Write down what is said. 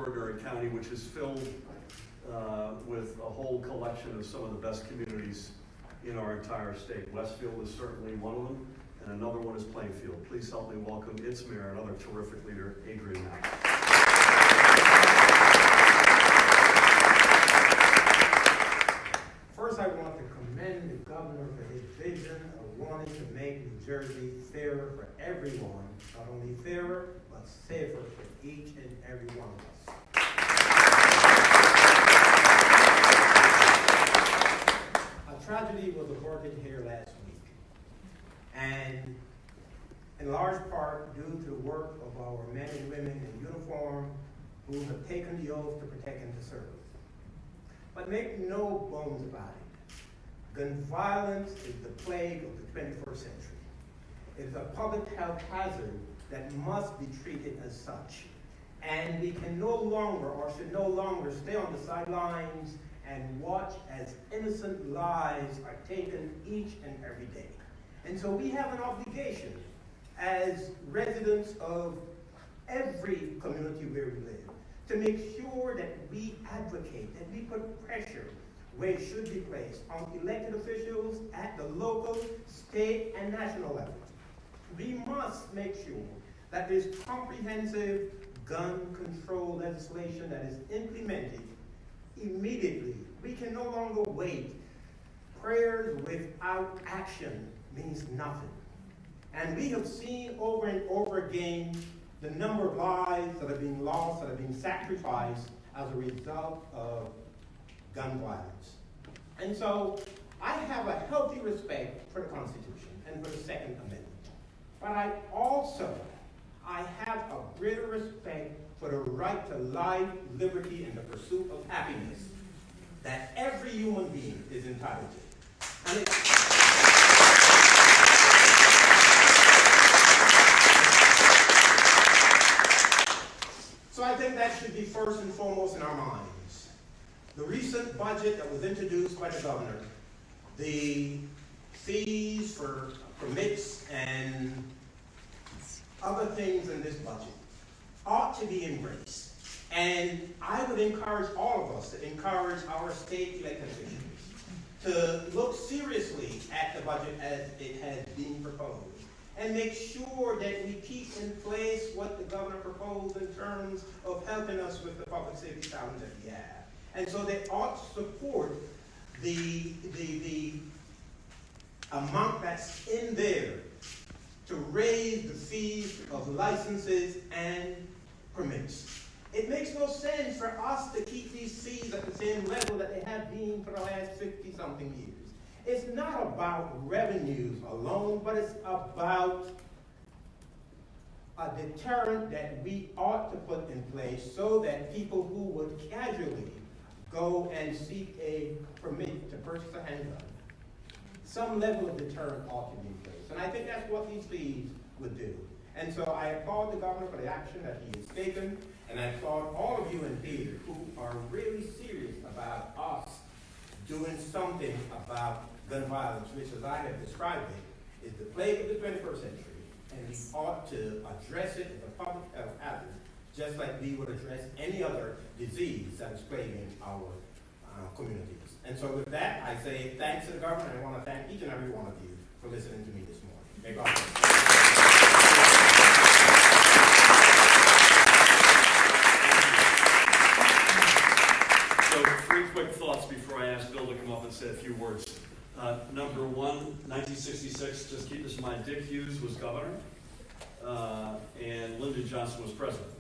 extraordinary county, which is filled with a whole collection of some of the best communities in our entire state. Westfield is certainly one of them, and another one is Plainfield. Please help me welcome its mayor, another terrific leader, Adrian Mapp. First, I want to commend the governor for his vision of wanting to make New Jersey fairer for everyone. Not only fairer, but safer for each and every one of us. A tragedy was averted here last week, and in large part due to the work of our men and women in uniform who have taken the oath to protect and to serve. But make no bones about it. Gun violence is the plague of the 21st century. It is a public health hazard that must be treated as such. And we can no longer, or should no longer, stay on the sidelines and watch as innocent lives are taken each and every day. And so we have an obligation as residents of every community where we live to make sure that we advocate, that we put pressure where it should be placed on elected officials at the local, state, and national level. We must make sure that there's comprehensive gun control legislation that is implemented immediately. We can no longer wait. Prayers without action means nothing. And we have seen over and over again the number of lives that have been lost, that have been sacrificed as a result of gun violence. And so I have a healthy respect for the Constitution and for the Second Amendment. But I have a greater respect for the right to life, liberty, and the pursuit of happiness that every human being is entitled to. And so I think that should be first and foremost in our minds. The recent budget that was introduced by the governor, the fees for permits and other things in this budget ought to be embraced. And I would encourage all of us to encourage our state elected officials to look seriously at the budget as it has been proposed and make sure that we keep in place what the governor proposed in terms of helping us with the public safety challenge that we have. And so they ought to support the amount that's in there to raise the fees of licenses and permits. It makes no sense for us to keep these fees at the same level that they have been for the last 50-something years. It's not about revenues alone, but it's about a deterrent that we ought to put in place so that people who would casually go and seek a permit to purchase a handgun, some level of deterrent ought to be in place. And I think that's what these fees would do. And so I applaud the governor for the action that he has taken, and I applaud all of you in here who are really serious about us doing something about gun violence, which, as I have described it, is the plague of the 21st century, and we ought to address it as a public health hazard, just like we would address any other disease that is plaguing our communities. And so with that, I say thanks to the governor, and I want to thank each and every one of you for listening to me this morning. May God bless you. So 3 quick thoughts before I ask Bill to come up and say a few words. Number one, 1966, just keep this in mind, Dick Hughes was governor, and Lyndon Johnson was president.